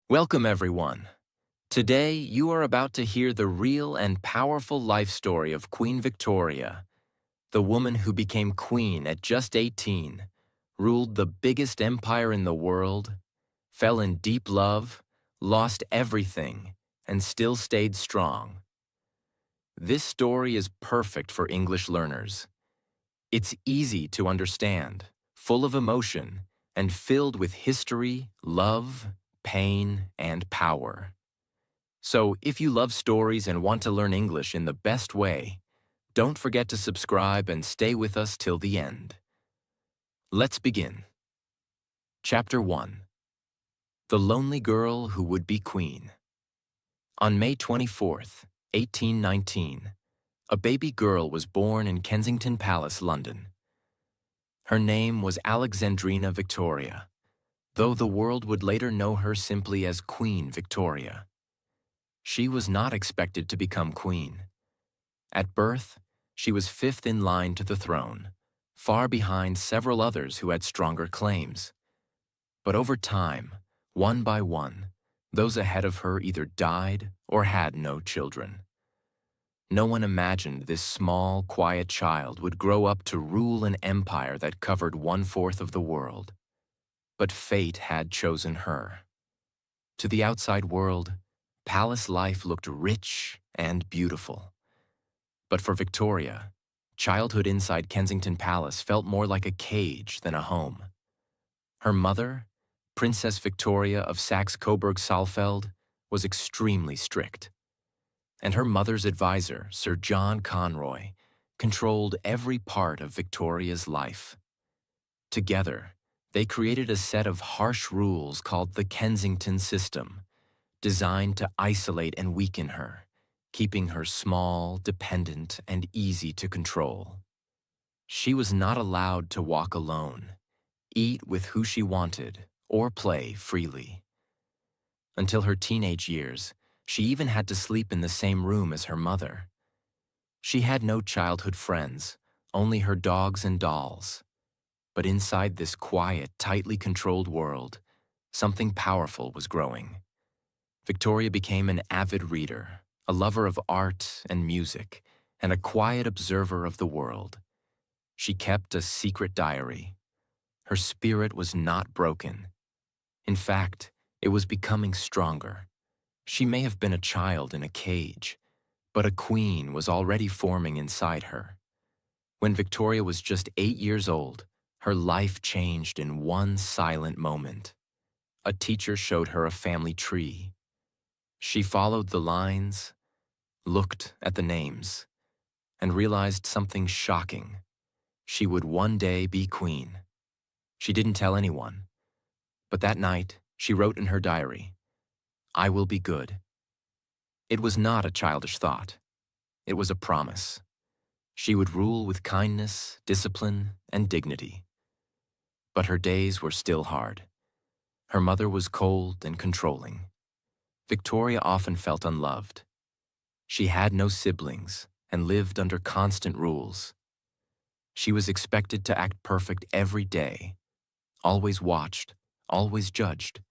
Welcome, everyone. Today, you are about to hear the real and powerful life story of Queen Victoria, the woman who became queen at just 18, ruled the biggest empire in the world, fell in deep love, lost everything, and still stayed strong. This story is perfect for English learners. It's easy to understand, full of emotion, and filled with history, love, pain, and power. So, if you love stories and want to learn English in the best way, don't forget to subscribe and stay with us till the end. Let's begin. Chapter 1. The Lonely Girl Who Would Be Queen. On May 24th, 1819, a baby girl was born in Kensington Palace, London. Her name was Alexandrina Victoria, though the world would later know her simply as Queen Victoria. She was not expected to become queen. At birth, she was fifth in line to the throne, far behind several others who had stronger claims. But over time, one by one, those ahead of her either died or had no children. No one imagined this small, quiet child would grow up to rule an empire that covered 1/4 of the world. But fate had chosen her. To the outside world, palace life looked rich and beautiful. But for Victoria, childhood inside Kensington Palace felt more like a cage than a home. Her mother, Princess Victoria of Saxe-Coburg-Saalfeld, was extremely strict. And her mother's advisor, Sir John Conroy, controlled every part of Victoria's life. Together, they created a set of harsh rules called the Kensington System, designed to isolate and weaken her, keeping her small, dependent, and easy to control. She was not allowed to walk alone, eat with who she wanted, or play freely. Until her teenage years, she even had to sleep in the same room as her mother. She had no childhood friends, only her dogs and dolls. But inside this quiet, tightly controlled world, something powerful was growing. Victoria became an avid reader, a lover of art and music, and a quiet observer of the world. She kept a secret diary. Her spirit was not broken. In fact, it was becoming stronger. She may have been a child in a cage, but a queen was already forming inside her. When Victoria was just 8 years old, her life changed in one silent moment. A teacher showed her a family tree. She followed the lines, looked at the names, and realized something shocking. She would one day be queen. She didn't tell anyone, but that night she wrote in her diary, "I will be good." It was not a childish thought. It was a promise. She would rule with kindness, discipline, and dignity. But her days were still hard. Her mother was cold and controlling. Victoria often felt unloved. She had no siblings and lived under constant rules. She was expected to act perfect every day, always watched, always judged.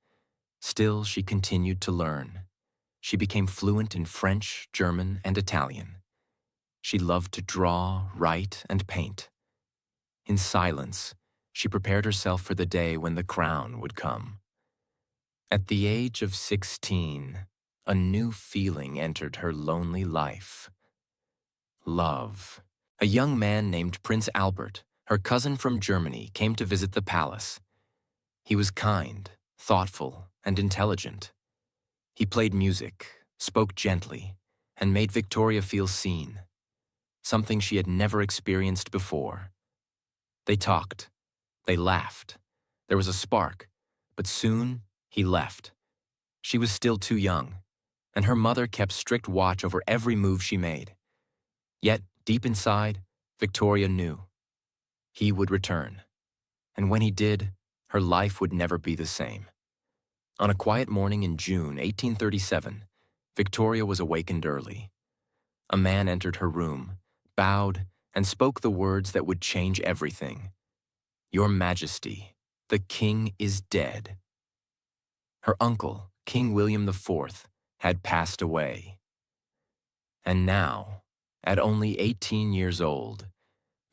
Still, she continued to learn. She became fluent in French, German, and Italian. She loved to draw, write, and paint. In silence, she prepared herself for the day when the crown would come. At the age of 16, a new feeling entered her lonely life. Love. A young man named Prince Albert, her cousin from Germany, came to visit the palace. He was kind, thoughtful, and intelligent. He played music, spoke gently, and made Victoria feel seen, something she had never experienced before. They talked. They laughed. There was a spark, but soon he left. She was still too young, and her mother kept strict watch over every move she made. Yet, deep inside, Victoria knew. He would return. And when he did, her life would never be the same. On a quiet morning in June 1837, Victoria was awakened early. A man entered her room, bowed, and spoke the words that would change everything. "Your Majesty, the king is dead." Her uncle, King William IV, had passed away. And now, at only 18 years old,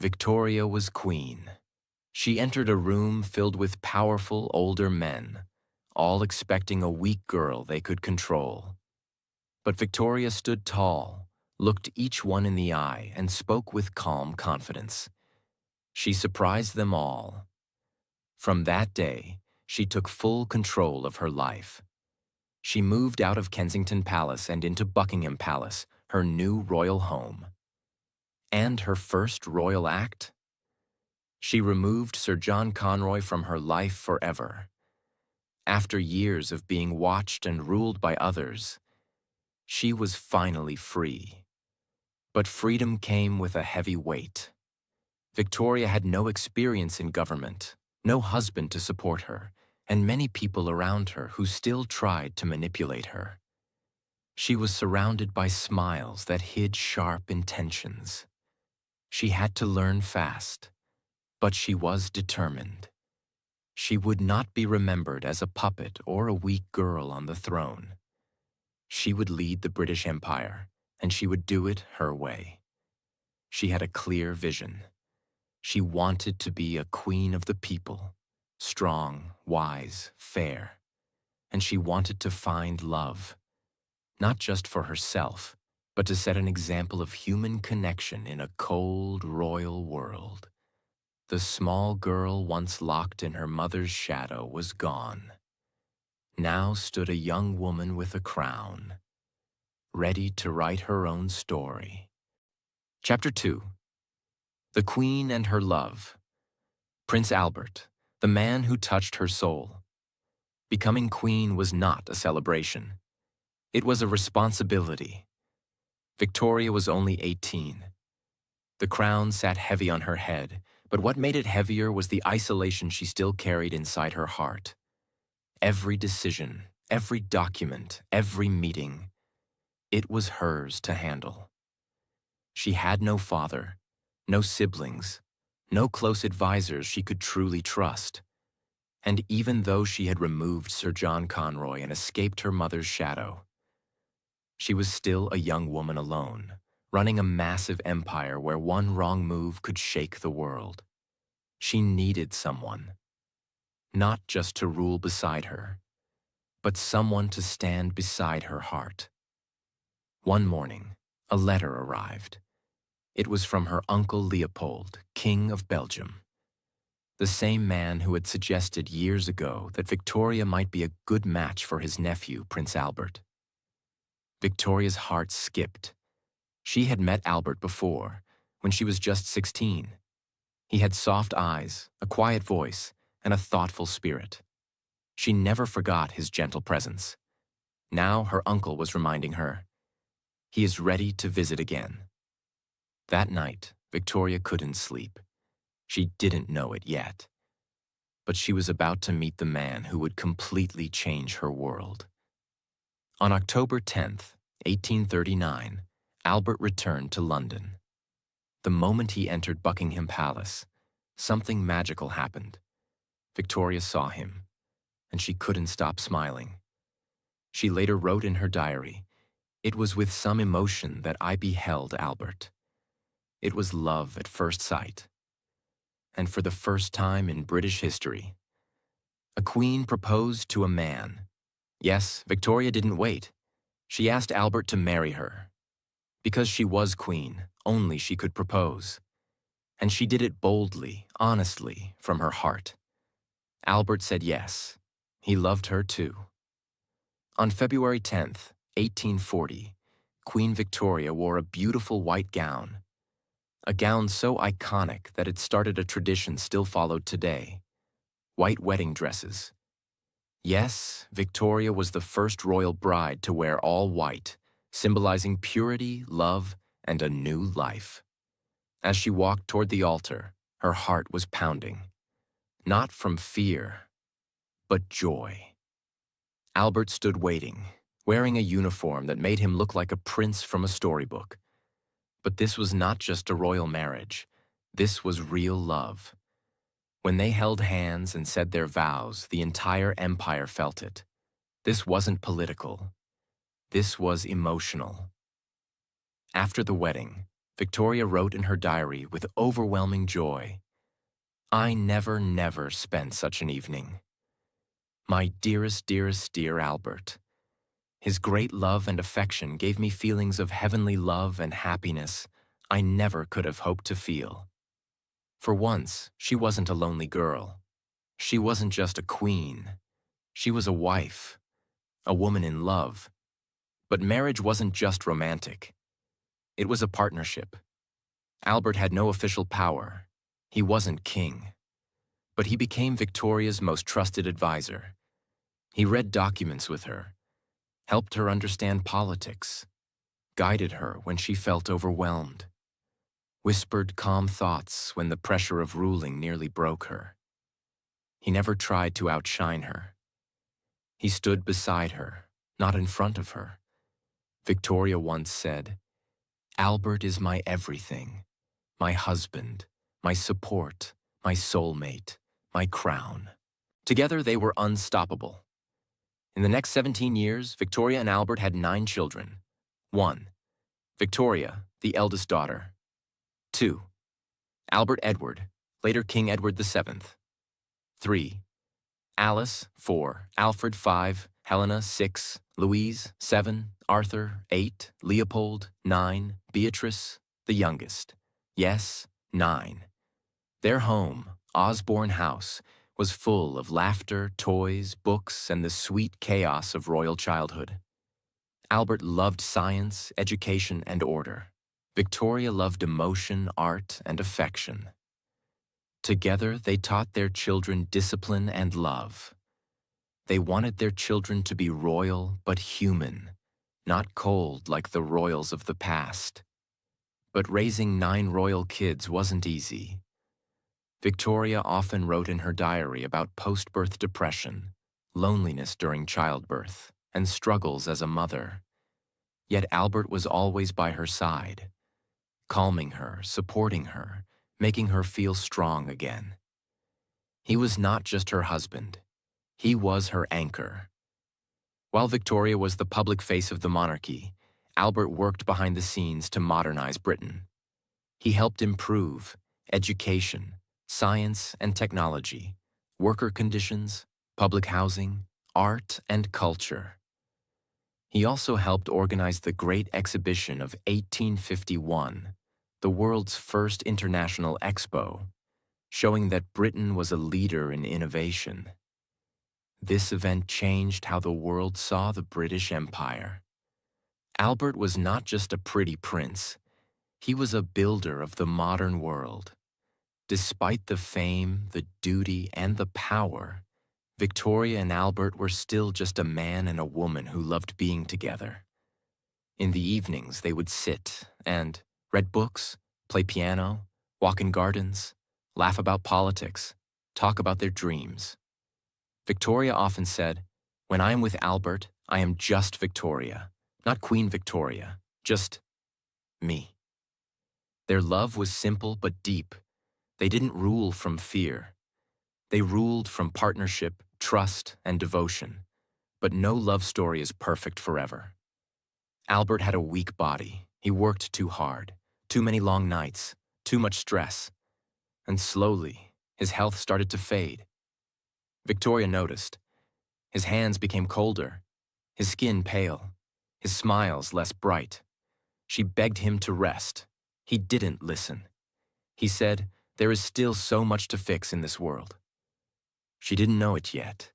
Victoria was queen. She entered a room filled with powerful older men, all expecting a weak girl they could control. But Victoria stood tall, looked each one in the eye, and spoke with calm confidence. She surprised them all. From that day, she took full control of her life. She moved out of Kensington Palace and into Buckingham Palace, her new royal home. And her first royal act? She removed Sir John Conroy from her life forever. After years of being watched and ruled by others, she was finally free. But freedom came with a heavy weight. Victoria had no experience in government, no husband to support her, and many people around her who still tried to manipulate her. She was surrounded by smiles that hid sharp intentions. She had to learn fast, but she was determined. She would not be remembered as a puppet or a weak girl on the throne. She would lead the British Empire, and she would do it her way. She had a clear vision. She wanted to be a queen of the people, strong, wise, fair. And she wanted to find love, not just for herself, but to set an example of human connection in a cold, royal world. The small girl once locked in her mother's shadow was gone. Now stood a young woman with a crown, ready to write her own story. Chapter 2. The Queen and Her Love. Prince Albert, the man who touched her soul. Becoming queen was not a celebration. It was a responsibility. Victoria was only 18. The crown sat heavy on her head, but what made it heavier was the isolation she still carried inside her heart. Every decision, every document, every meeting, it was hers to handle. She had no father, no siblings, no close advisors she could truly trust. And even though she had removed Sir John Conroy and escaped her mother's shadow, she was still a young woman alone, running a massive empire where one wrong move could shake the world. She needed someone, not just to rule beside her, but someone to stand beside her heart. One morning, a letter arrived. It was from her uncle Leopold, King of Belgium, the same man who had suggested years ago that Victoria might be a good match for his nephew, Prince Albert. Victoria's heart skipped. She had met Albert before, when she was just 16. He had soft eyes, a quiet voice, and a thoughtful spirit. She never forgot his gentle presence. Now her uncle was reminding her, he is ready to visit again. That night, Victoria couldn't sleep. She didn't know it yet. But she was about to meet the man who would completely change her world. On October 10th, 1839, Albert returned to London. The moment he entered Buckingham Palace, something magical happened. Victoria saw him, and she couldn't stop smiling. She later wrote in her diary, "It was with some emotion that I beheld Albert. It was love at first sight. And for the first time in British history, a queen proposed to a man. Yes, Victoria didn't wait. She asked Albert to marry her. Because she was queen, only she could propose. And she did it boldly, honestly, from her heart. Albert said yes. He loved her too. On February 10th, 1840, Queen Victoria wore a beautiful white gown. A gown so iconic that it started a tradition still followed today. White wedding dresses. Yes, Victoria was the first royal bride to wear all white, symbolizing purity, love, and a new life. As she walked toward the altar, her heart was pounding. Not from fear, but joy. Albert stood waiting, wearing a uniform that made him look like a prince from a storybook. But this was not just a royal marriage. This was real love. When they held hands and said their vows, the entire empire felt it. This wasn't political. This was emotional. After the wedding, Victoria wrote in her diary with overwhelming joy, "I never spent such an evening. My dearest, dear Albert. His great love and affection gave me feelings of heavenly love and happiness I never could have hoped to feel." For once, she wasn't a lonely girl. She wasn't just a queen. She was a wife, a woman in love. But marriage wasn't just romantic. It was a partnership. Albert had no official power. He wasn't king. But he became Victoria's most trusted advisor. He read documents with her, helped her understand politics, guided her when she felt overwhelmed, whispered calm thoughts when the pressure of ruling nearly broke her. He never tried to outshine her. He stood beside her, not in front of her. Victoria once said, "Albert is my everything, my husband, my support, my soulmate, my crown." Together they were unstoppable. In the next 17 years, Victoria and Albert had 9 children. 1. Victoria, the eldest daughter. 2. Albert Edward, later King Edward VII. 3. Alice, 4. Alfred, 5. Helena, 6. Louise, 7. Arthur, 8. Leopold, 9. Beatrice, the youngest. Yes, 9. Their home, Osborne House, was full of laughter, toys, books, and the sweet chaos of royal childhood. Albert loved science, education, and order. Victoria loved emotion, art, and affection. Together, they taught their children discipline and love. They wanted their children to be royal but human, not cold like the royals of the past. But raising 9 royal kids wasn't easy. Victoria often wrote in her diary about post-birth depression, loneliness during childbirth, and struggles as a mother. Yet Albert was always by her side, calming her, supporting her, making her feel strong again. He was not just her husband. He was her anchor. While Victoria was the public face of the monarchy, Albert worked behind the scenes to modernize Britain. He helped improve education, science and technology, worker conditions, public housing, art and culture. He also helped organize the Great Exhibition of 1851, the world's first international expo, showing that Britain was a leader in innovation. This event changed how the world saw the British Empire. Albert was not just a pretty prince. He was a builder of the modern world. Despite the fame, the duty, and the power, Victoria and Albert were still just a man and a woman who loved being together. In the evenings, they would sit and read books, play piano, walk in gardens, laugh about politics, talk about their dreams. Victoria often said, "When I am with Albert, I am just Victoria, not Queen Victoria, just me." Their love was simple but deep. They didn't rule from fear. They ruled from partnership, trust, and devotion. But no love story is perfect forever. Albert had a weak body. He worked too hard, too many long nights, too much stress. And slowly, his health started to fade. Victoria noticed. His hands became colder, his skin pale, his smiles less bright. She begged him to rest. He didn't listen. He said, "There is still so much to fix in this world." She didn't know it yet,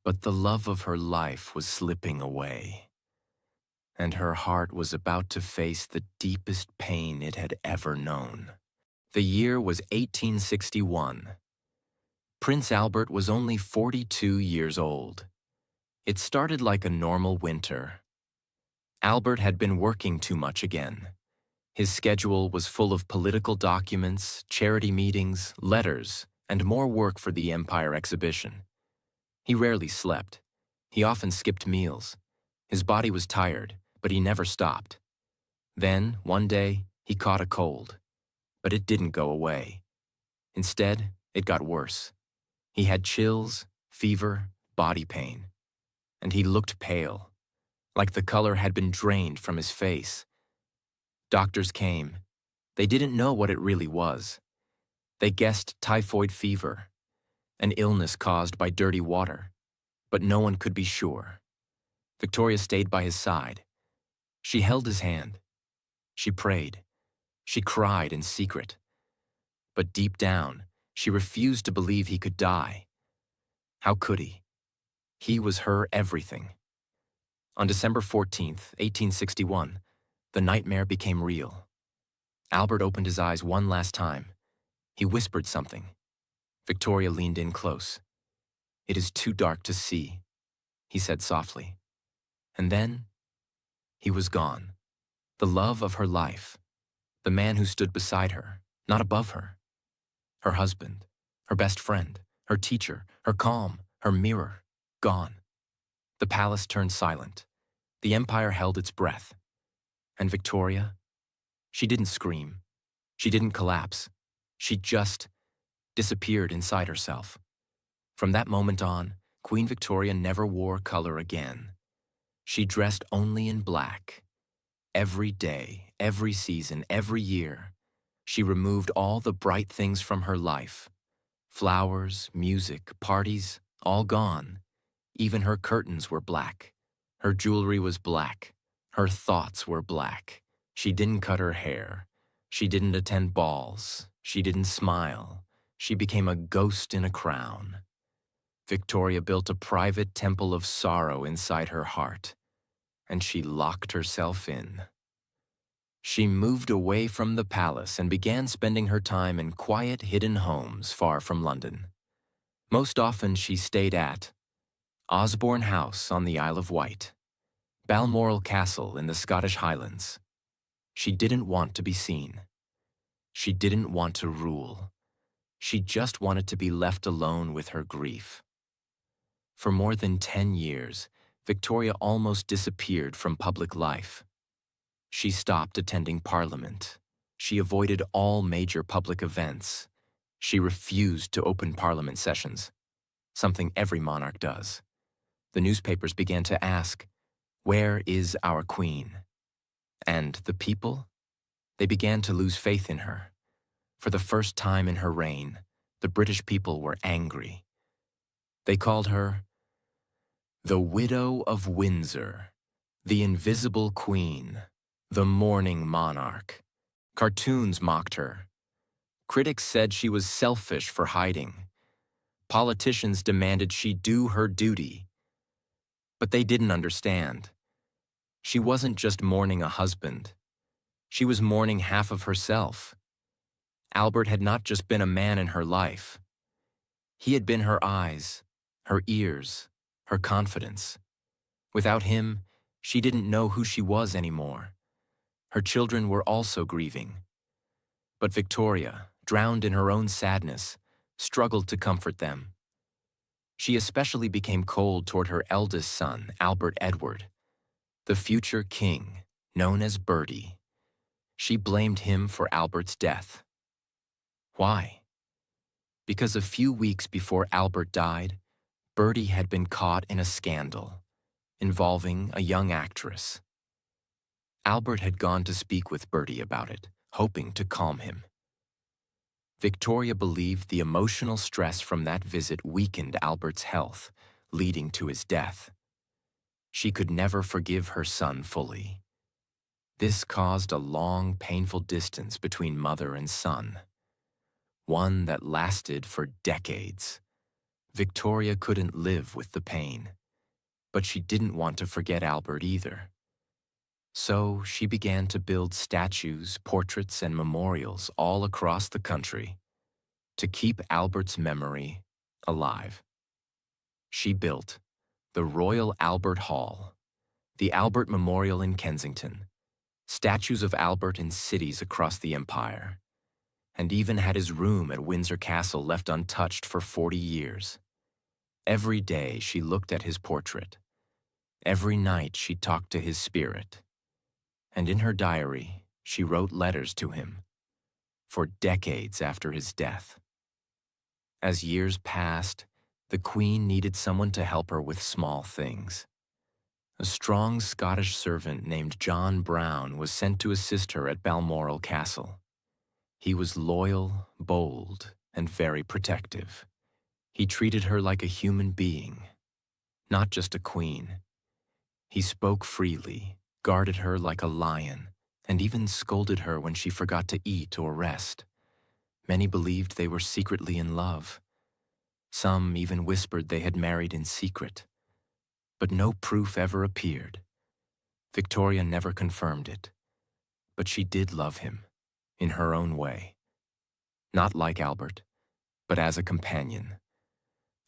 but the love of her life was slipping away, and her heart was about to face the deepest pain it had ever known. The year was 1861. Prince Albert was only 42 years old. It started like a normal winter. Albert had been working too much again. His schedule was full of political documents, charity meetings, letters, and more work for the Empire exhibition. He rarely slept. He often skipped meals. His body was tired, but he never stopped. Then, one day, he caught a cold. But it didn't go away. Instead, it got worse. He had chills, fever, body pain. and he looked pale, like the color had been drained from his face. Doctors came. They didn't know what it really was. They guessed typhoid fever, an illness caused by dirty water, but no one could be sure. Victoria stayed by his side. She held his hand. She prayed. She cried in secret. But deep down, she refused to believe he could die. How could he? He was her everything. On December 14th, 1861, the nightmare became real. Albert opened his eyes one last time. He whispered something. Victoria leaned in close. "It is too dark to see," he said softly. And then, he was gone. The love of her life. The man who stood beside her, not above her. Her husband, her best friend, her teacher, her calm, her mirror, gone. The palace turned silent. The empire held its breath. And Victoria? She didn't scream. She didn't collapse. She just disappeared inside herself. From that moment on, Queen Victoria never wore color again. She dressed only in black. Every day, every season, every year, she removed all the bright things from her life. Flowers, music, parties, all gone. Even her curtains were black. Her jewelry was black. Her thoughts were black. She didn't cut her hair. She didn't attend balls. She didn't smile. She became a ghost in a crown. Victoria built a private temple of sorrow inside her heart, and she locked herself in. She moved away from the palace and began spending her time in quiet, hidden homes far from London. Most often she stayed at Osborne House on the Isle of Wight, Balmoral Castle in the Scottish Highlands. She didn't want to be seen. She didn't want to rule. She just wanted to be left alone with her grief. For more than 10 years, Victoria almost disappeared from public life. She stopped attending Parliament. She avoided all major public events. She refused to open Parliament sessions, something every monarch does. The newspapers began to ask, "Where is our queen?" And the people? They began to lose faith in her. For the first time in her reign, the British people were angry. They called her the Widow of Windsor, the Invisible Queen, the Mourning Monarch. Cartoons mocked her. Critics said she was selfish for hiding. Politicians demanded she do her duty. But they didn't understand. She wasn't just mourning a husband. She was mourning half of herself. Albert had not just been a man in her life. He had been her eyes, her ears, her confidence. Without him, she didn't know who she was anymore. Her children were also grieving. But Victoria, drowned in her own sadness, struggled to comfort them. She especially became cold toward her eldest son, Albert Edward, the future king, known as Bertie. She blamed him for Albert's death. Why? Because a few weeks before Albert died, Bertie had been caught in a scandal involving a young actress. Albert had gone to speak with Bertie about it, hoping to calm him. Victoria believed the emotional stress from that visit weakened Albert's health, leading to his death. She could never forgive her son fully. This caused a long, painful distance between mother and son, one that lasted for decades. Victoria couldn't live with the pain, but she didn't want to forget Albert either. So she began to build statues, portraits, and memorials all across the country to keep Albert's memory alive. She built the Royal Albert Hall, the Albert Memorial in Kensington, statues of Albert in cities across the empire, and even had his room at Windsor Castle left untouched for 40 years. Every day she looked at his portrait. Every night she talked to his spirit. And in her diary, she wrote letters to him for decades after his death. As years passed, The Queen needed someone to help her with small things. A strong Scottish servant named John Brown was sent to assist her at Balmoral Castle. He was loyal, bold, and very protective. He treated her like a human being, not just a queen. He spoke freely, guarded her like a lion, and even scolded her when she forgot to eat or rest. Many believed they were secretly in love. Some even whispered they had married in secret. But no proof ever appeared. Victoria never confirmed it. But she did love him, in her own way. Not like Albert, but as a companion.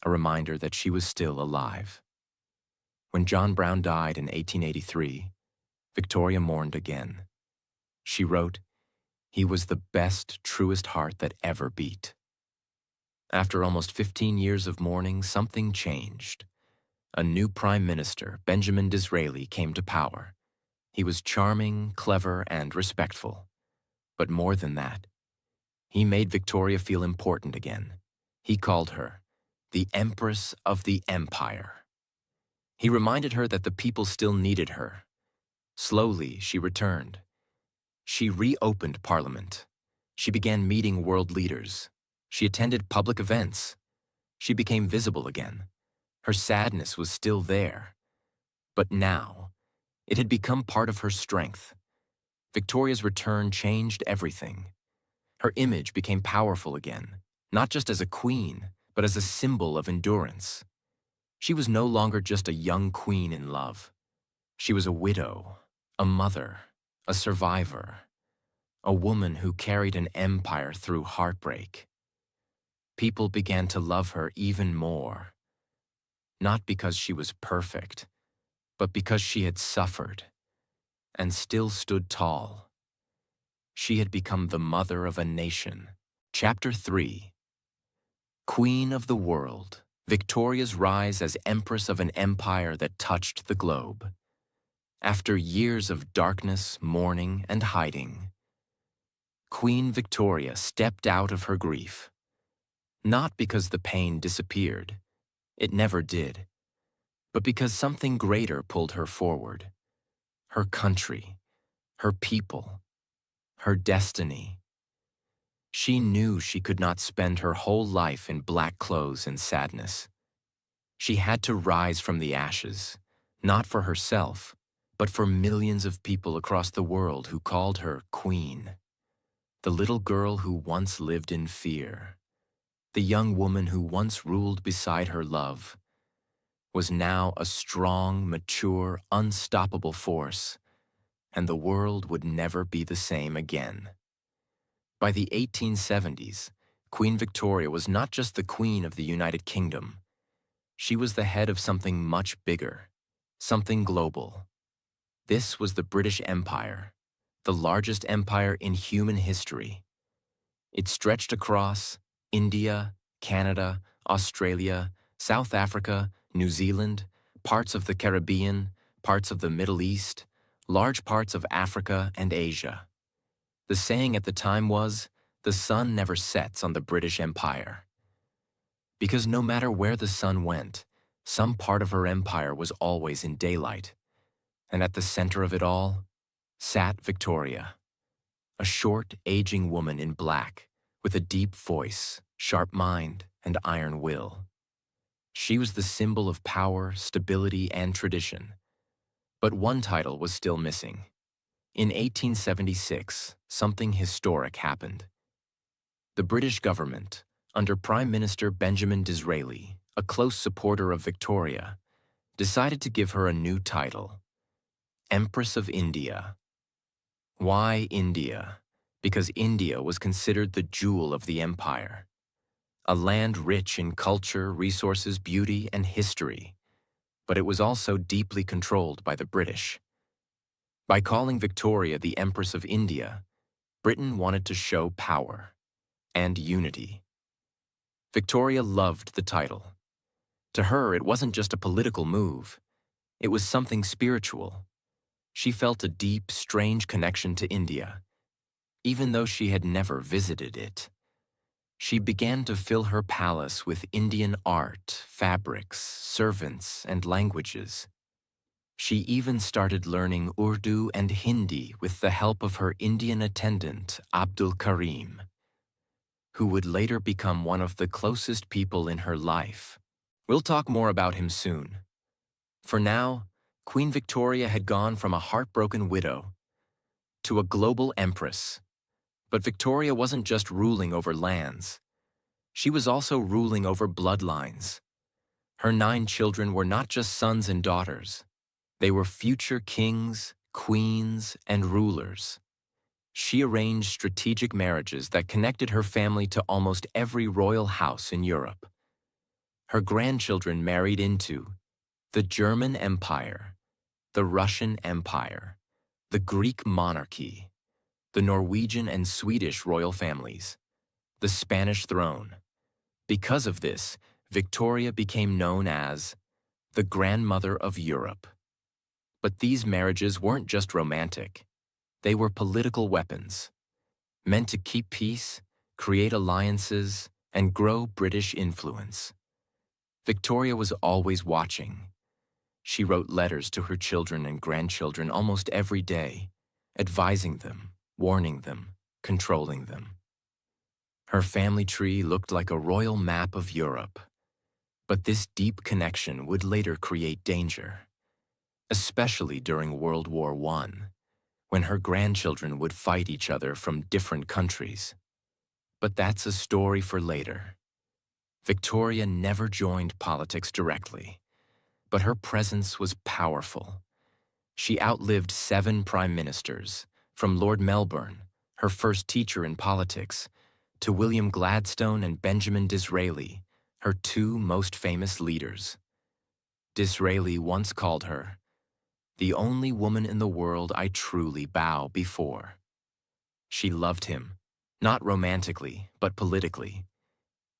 A reminder that she was still alive. When John Brown died in 1883, Victoria mourned again. She wrote, "He was the best, truest heart that ever beat." After almost 15 years of mourning, something changed. A new prime minister, Benjamin Disraeli, came to power. He was charming, clever, and respectful. But more than that, he made Victoria feel important again. He called her the Empress of the Empire. He reminded her that the people still needed her. Slowly, she returned. She reopened Parliament. She began meeting world leaders. She attended public events. She became visible again. Her sadness was still there. But now, it had become part of her strength. Victoria's return changed everything. Her image became powerful again, not just as a queen, but as a symbol of endurance. She was no longer just a young queen in love. She was a widow, a mother, a survivor, a woman who carried an empire through heartbreak. People began to love her even more. Not because she was perfect, but because she had suffered and still stood tall. She had become the mother of a nation. Chapter 3. Queen of the World, Victoria's rise as Empress of an empire that touched the globe. After years of darkness, mourning, and hiding, Queen Victoria stepped out of her grief. Not because the pain disappeared. It never did. But because something greater pulled her forward. Her country, her people, her destiny. She knew she could not spend her whole life in black clothes and sadness. She had to rise from the ashes, not for herself, but for millions of people across the world who called her Queen. The little girl who once lived in fear, the young woman who once ruled beside her love, was now a strong, mature, unstoppable force, and the world would never be the same again. By the 1870s, Queen Victoria was not just the Queen of the United Kingdom. She was the head of something much bigger, something global. This was the British Empire, the largest empire in human history. It stretched across India, Canada, Australia, South Africa, New Zealand, parts of the Caribbean, parts of the Middle East, large parts of Africa and Asia. The saying at the time was, "The sun never sets on the British Empire." Because no matter where the sun went, some part of her empire was always in daylight. And at the center of it all sat Victoria, a short, aging woman in black, with a deep voice, sharp mind, and iron will. She was the symbol of power, stability, and tradition. But one title was still missing. In 1876, something historic happened. The British government, under Prime Minister Benjamin Disraeli, a close supporter of Victoria, decided to give her a new title, Empress of India. Why India? Because India was considered the jewel of the empire. A land rich in culture, resources, beauty, and history. But it was also deeply controlled by the British. By calling Victoria the Empress of India, Britain wanted to show power and unity. Victoria loved the title. To her, it wasn't just a political move. It was something spiritual. She felt a deep, strange connection to India, even though she had never visited it. She began to fill her palace with Indian art, fabrics, servants, and languages. She even started learning Urdu and Hindi with the help of her Indian attendant, Abdul Karim, who would later become one of the closest people in her life. We'll talk more about him soon. For now, Queen Victoria had gone from a heartbroken widow to a global empress. But Victoria wasn't just ruling over lands. She was also ruling over bloodlines. Her 9 children were not just sons and daughters. They were future kings, queens, and rulers. She arranged strategic marriages that connected her family to almost every royal house in Europe. Her grandchildren married into the German Empire, the Russian Empire, the Greek monarchy, the Norwegian and Swedish royal families, the Spanish throne. Because of this, Victoria became known as the Grandmother of Europe. But these marriages weren't just romantic. They were political weapons, meant to keep peace, create alliances, and grow British influence. Victoria was always watching. She wrote letters to her children and grandchildren almost every day, advising them, warning them, controlling them. Her family tree looked like a royal map of Europe. But this deep connection would later create danger, especially during World War I, when her grandchildren would fight each other from different countries. But that's a story for later. Victoria never joined politics directly, but her presence was powerful. She outlived 7 prime ministers, from Lord Melbourne, her first teacher in politics, to William Gladstone and Benjamin Disraeli, her 2 most famous leaders. Disraeli once called her the only woman in the world I truly bow before. She loved him, not romantically, but politically.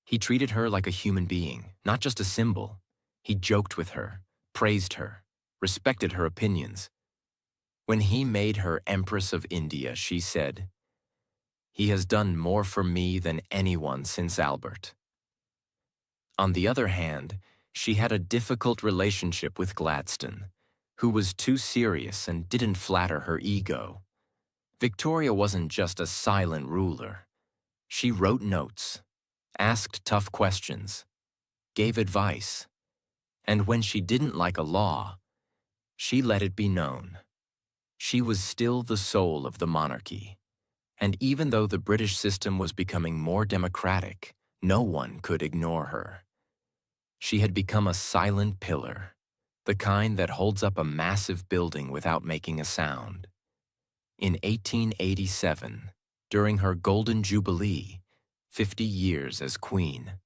He treated her like a human being, not just a symbol. He joked with her, praised her, respected her opinions. When he made her Empress of India, she said, "He has done more for me than anyone since Albert." On the other hand, she had a difficult relationship with Gladstone, who was too serious and didn't flatter her ego. Victoria wasn't just a silent ruler. She wrote notes, asked tough questions, gave advice, and when she didn't like a law, she let it be known. She was still the soul of the monarchy, and even though the British system was becoming more democratic, no one could ignore her. She had become a silent pillar, the kind that holds up a massive building without making a sound. In 1887, during her Golden Jubilee, 50 years as queen,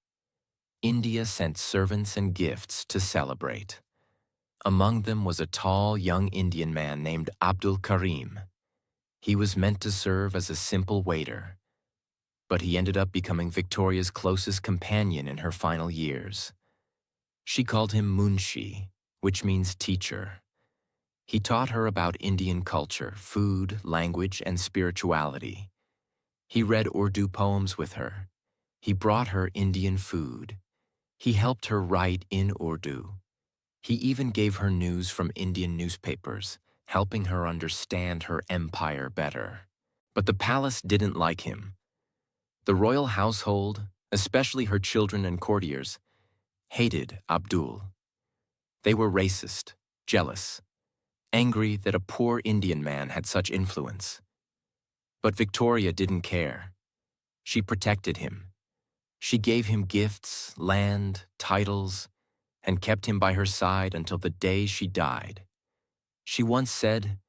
India sent servants and gifts to celebrate. Among them was a tall, young Indian man named Abdul Karim. He was meant to serve as a simple waiter, but he ended up becoming Victoria's closest companion in her final years. She called him Munshi, which means teacher. He taught her about Indian culture, food, language, and spirituality. He read Urdu poems with her. He brought her Indian food. He helped her write in Urdu. He even gave her news from Indian newspapers, helping her understand her empire better. But the palace didn't like him. The royal household, especially her children and courtiers, hated Abdul. They were racist, jealous, angry that a poor Indian man had such influence. But Victoria didn't care. She protected him. She gave him gifts, land, titles, and kept him by her side until the day she died. She once said,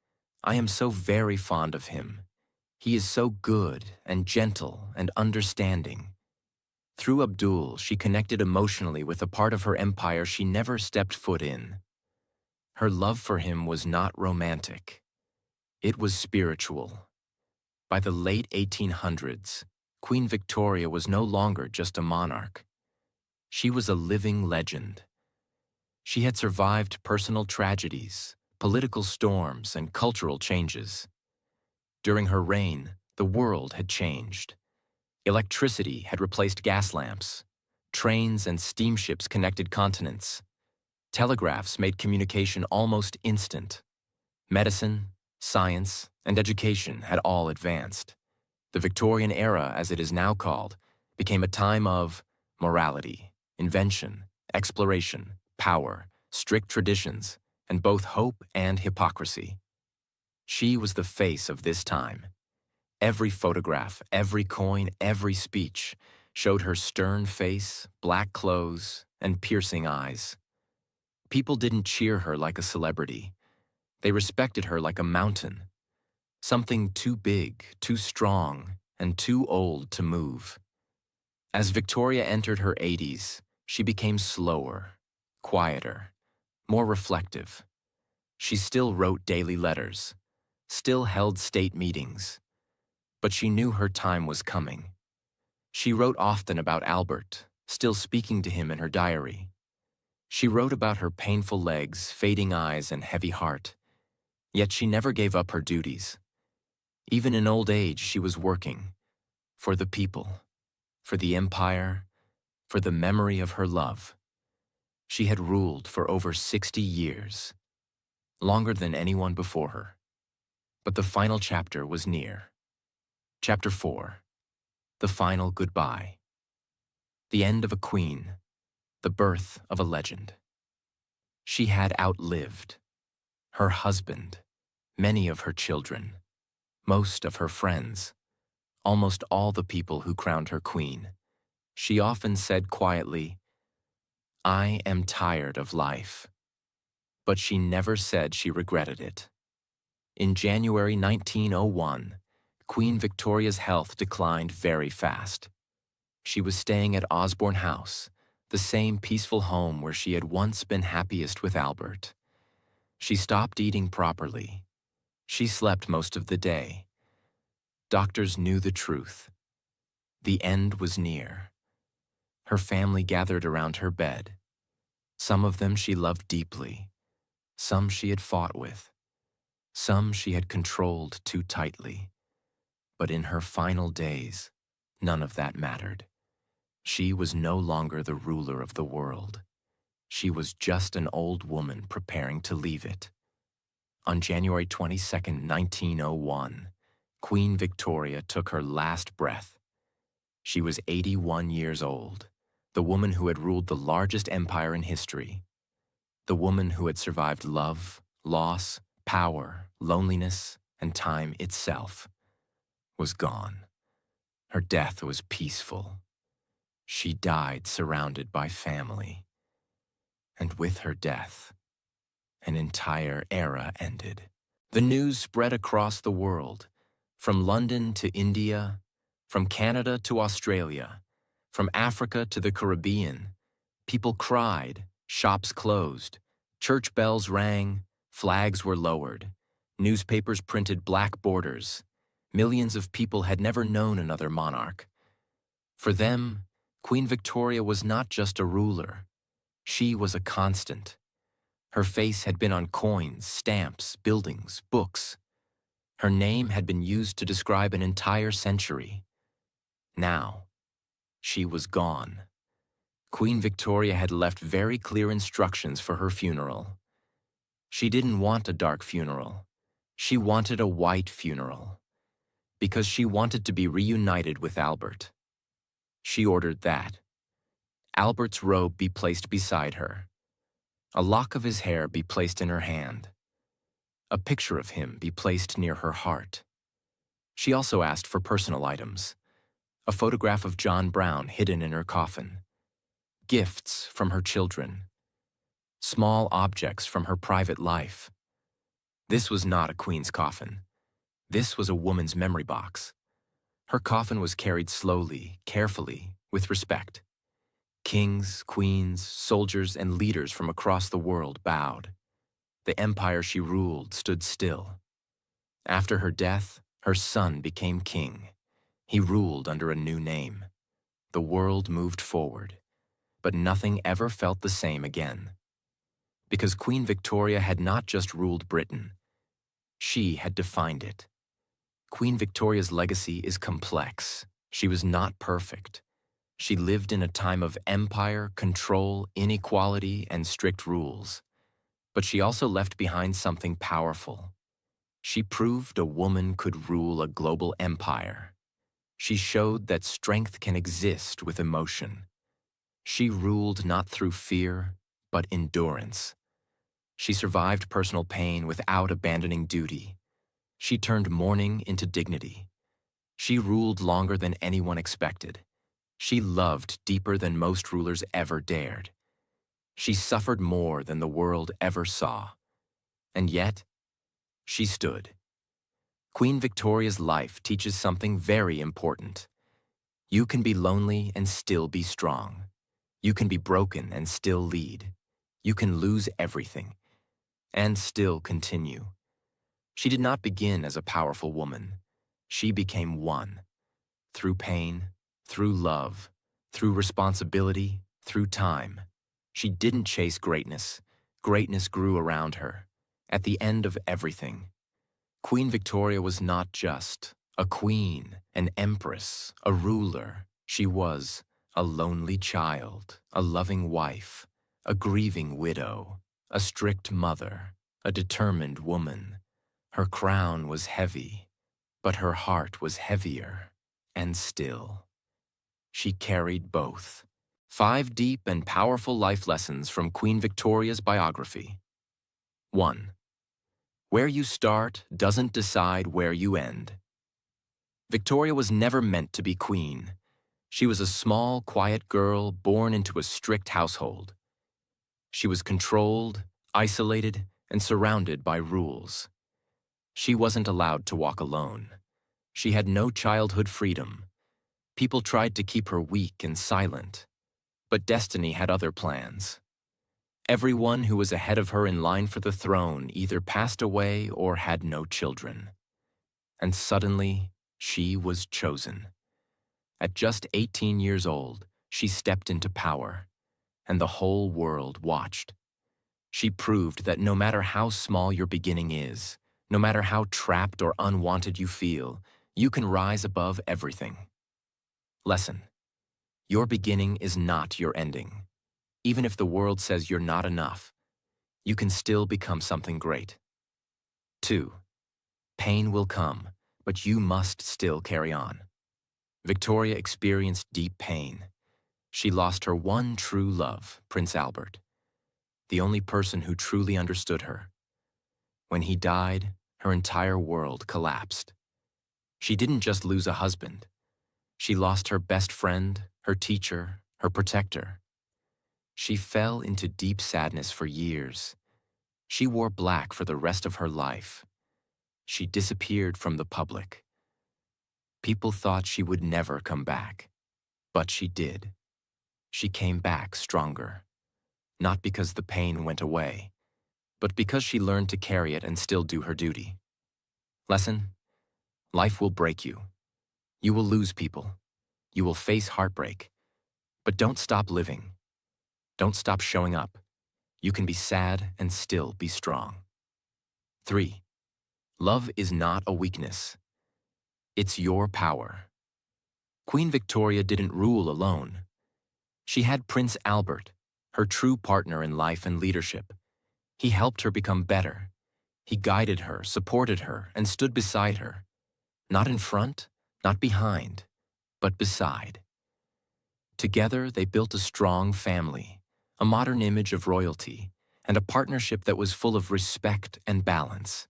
"I am so very fond of him. He is so good and gentle and understanding." Through Abdul, she connected emotionally with a part of her empire she never stepped foot in. Her love for him was not romantic. It was spiritual. By the late 1800s, Queen Victoria was no longer just a monarch. She was a living legend. She had survived personal tragedies, political storms, and cultural changes. During her reign, the world had changed. Electricity had replaced gas lamps. Trains and steamships connected continents. Telegraphs made communication almost instant. Medicine, science, and education had all advanced. The Victorian era, as it is now called, became a time of morality, invention, exploration, power, strict traditions, and both hope and hypocrisy. She was the face of this time. Every photograph, every coin, every speech showed her stern face, black clothes, and piercing eyes. People didn't cheer her like a celebrity. They respected her like a mountain, something too big, too strong, and too old to move. As Victoria entered her 80s, she became slower, quieter, more reflective. She still wrote daily letters, still held state meetings, but she knew her time was coming. She wrote often about Albert, still speaking to him in her diary. She wrote about her painful legs, fading eyes, and heavy heart. Yet she never gave up her duties. Even in old age, she was working for the people, for the empire, for the memory of her love. She had ruled for over 60 years, longer than anyone before her. But the final chapter was near. Chapter 4. The final goodbye. The end of a queen, the birth of a legend. She had outlived her husband, many of her children, most of her friends, almost all the people who crowned her queen. She often said quietly, "I am tired of life." But she never said she regretted it. In January 1901, Queen Victoria's health declined very fast. She was staying at Osborne House, the same peaceful home where she had once been happiest with Albert. She stopped eating properly. She slept most of the day. Doctors knew the truth. The end was near. Her family gathered around her bed. Some of them she loved deeply. Some she had fought with. Some she had controlled too tightly. But in her final days, none of that mattered. She was no longer the ruler of the world. She was just an old woman preparing to leave it. On January 22, 1901, Queen Victoria took her last breath. She was 81 years old, the woman who had ruled the largest empire in history, the woman who had survived love, loss, power, loneliness, and time itself, was gone. Her death was peaceful. She died surrounded by family. And with her death, an entire era ended. The news spread across the world, from London to India, from Canada to Australia, from Africa to the Caribbean. People cried, shops closed, church bells rang, flags were lowered, newspapers printed black borders. Millions of people had never known another monarch. For them, Queen Victoria was not just a ruler. She was a constant. Her face had been on coins, stamps, buildings, books. Her name had been used to describe an entire century. Now, she was gone. Queen Victoria had left very clear instructions for her funeral. She didn't want a dark funeral. She wanted a white funeral, because she wanted to be reunited with Albert. She ordered that Albert's robe be placed beside her, a lock of his hair be placed in her hand, a picture of him be placed near her heart. She also asked for personal items, a photograph of John Brown hidden in her coffin, gifts from her children, small objects from her private life. This was not a queen's coffin. This was a woman's memory box. Her coffin was carried slowly, carefully, with respect. Kings, queens, soldiers, and leaders from across the world bowed. The empire she ruled stood still. After her death, her son became king. He ruled under a new name. The world moved forward, but nothing ever felt the same again. Because Queen Victoria had not just ruled Britain, she had defined it. Queen Victoria's legacy is complex. She was not perfect. She lived in a time of empire, control, inequality, and strict rules. But she also left behind something powerful. She proved a woman could rule a global empire. She showed that strength can exist with emotion. She ruled not through fear, but endurance. She survived personal pain without abandoning duty. She turned mourning into dignity. She ruled longer than anyone expected. She loved deeper than most rulers ever dared. She suffered more than the world ever saw. And yet, she stood. Queen Victoria's life teaches something very important. You can be lonely and still be strong. You can be broken and still lead. You can lose everything and still continue. She did not begin as a powerful woman. She became one. Through pain, through love, through responsibility, through time. She didn't chase greatness. Greatness grew around her. At the end of everything, Queen Victoria was not just a queen, an empress, a ruler. She was a lonely child, a loving wife, a grieving widow, a strict mother, a determined woman. Her crown was heavy, but her heart was heavier, and still. She carried both. 5 deep and powerful life lessons from Queen Victoria's biography. 1. Where you start doesn't decide where you end. Victoria was never meant to be queen. She was a small, quiet girl born into a strict household. She was controlled, isolated, and surrounded by rules. She wasn't allowed to walk alone. She had no childhood freedom. People tried to keep her weak and silent. But destiny had other plans. Everyone who was ahead of her in line for the throne either passed away or had no children. And suddenly, she was chosen. At just 18 years old, she stepped into power, and the whole world watched. She proved that no matter how small your beginning is, no matter how trapped or unwanted you feel, you can rise above everything. Lesson: your beginning is not your ending. Even if the world says you're not enough, you can still become something great. 2. Pain will come, but you must still carry on. Victoria experienced deep pain. She lost her one true love, Prince Albert, the only person who truly understood her. When he died, her entire world collapsed. She didn't just lose a husband. She lost her best friend, her teacher, her protector. She fell into deep sadness for years. She wore black for the rest of her life. She disappeared from the public. People thought she would never come back, but she did. She came back stronger, not because the pain went away, but because she learned to carry it and still do her duty. Lesson: life will break you. You will lose people. You will face heartbreak. But don't stop living. Don't stop showing up. You can be sad and still be strong. 3. Love is not a weakness. It's your power. Queen Victoria didn't rule alone. She had Prince Albert, her true partner in life and leadership. He helped her become better. He guided her, supported her, and stood beside her. Not in front, not behind, but beside. Together, they built a strong family, a modern image of royalty, and a partnership that was full of respect and balance.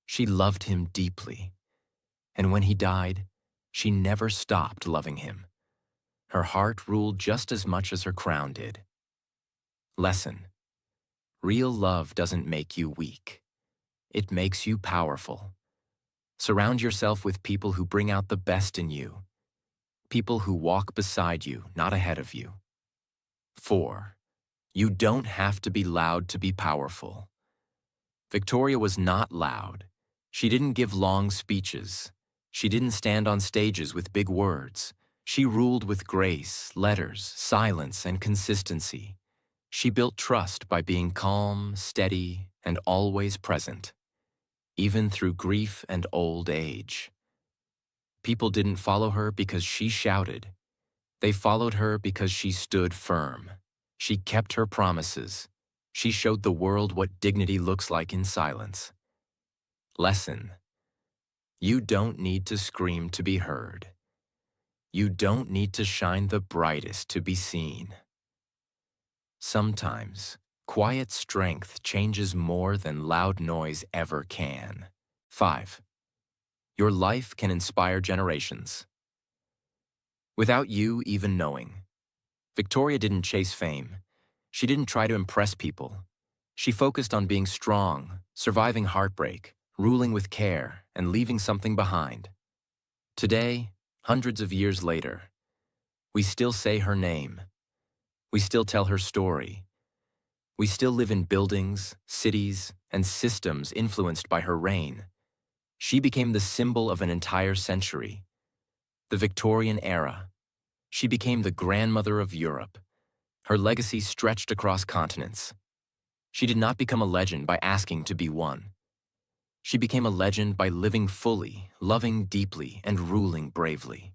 She loved him deeply, and when he died, she never stopped loving him. Her heart ruled just as much as her crown did. Lesson: real love doesn't make you weak. It makes you powerful. Surround yourself with people who bring out the best in you. People who walk beside you, not ahead of you. 4. You don't have to be loud to be powerful. Victoria was not loud. She didn't give long speeches. She didn't stand on stages with big words. She ruled with grace, letters, silence, and consistency. She built trust by being calm, steady, and always present, even through grief and old age. People didn't follow her because she shouted. They followed her because she stood firm. She kept her promises. She showed the world what dignity looks like in silence. Lesson: you don't need to scream to be heard. You don't need to shine the brightest to be seen. Sometimes, quiet strength changes more than loud noise ever can. 5. Your life can inspire generations. Without you even knowing, Victoria didn't chase fame. She didn't try to impress people. She focused on being strong, surviving heartbreak, ruling with care, and leaving something behind. Today, hundreds of years later, we still say her name. We still tell her story. We still live in buildings, cities, and systems influenced by her reign. She became the symbol of an entire century. The Victorian era. She became the grandmother of Europe. Her legacy stretched across continents. She did not become a legend by asking to be one. She became a legend by living fully, loving deeply, and ruling bravely.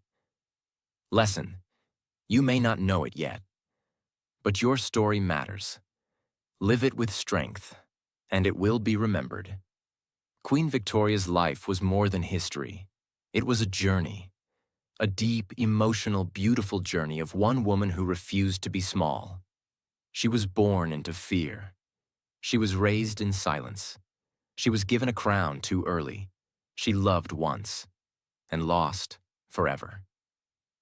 Lesson: you may not know it yet, but your story matters. Live it with strength, and it will be remembered. Queen Victoria's life was more than history. It was a journey. A deep, emotional, beautiful journey of one woman who refused to be small. She was born into fear. She was raised in silence. She was given a crown too early. She loved once and lost forever.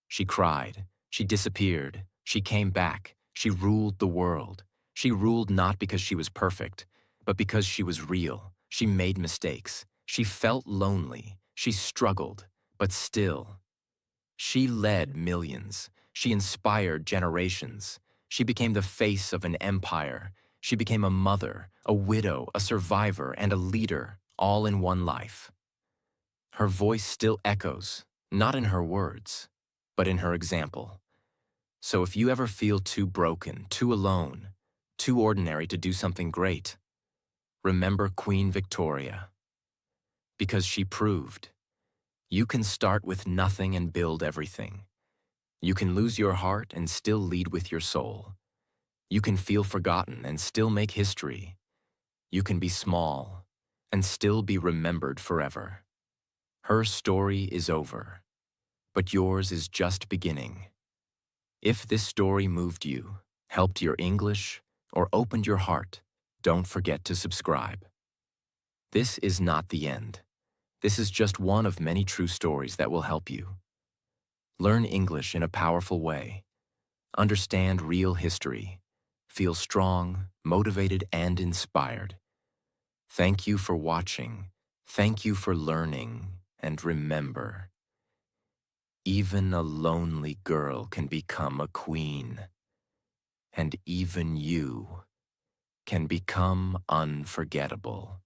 She cried. She disappeared. She came back. She ruled the world. She ruled not because she was perfect, but because she was real. She made mistakes. She felt lonely. She struggled, but still. She led millions. She inspired generations. She became the face of an empire. She became a mother, a widow, a survivor, and a leader, all in one life. Her voice still echoes, not in her words, but in her example. So if you ever feel too broken, too alone, too ordinary to do something great, remember Queen Victoria. Because she proved you can start with nothing and build everything. You can lose your heart and still lead with your soul. You can feel forgotten and still make history. You can be small and still be remembered forever. Her story is over, but yours is just beginning. If this story moved you, helped your English, or opened your heart, don't forget to subscribe. This is not the end. This is just one of many true stories that will help you. Learn English in a powerful way. Understand real history. Feel strong, motivated, and inspired. Thank you for watching. Thank you for learning. And remember, even a lonely girl can become a queen. And even you can become unforgettable.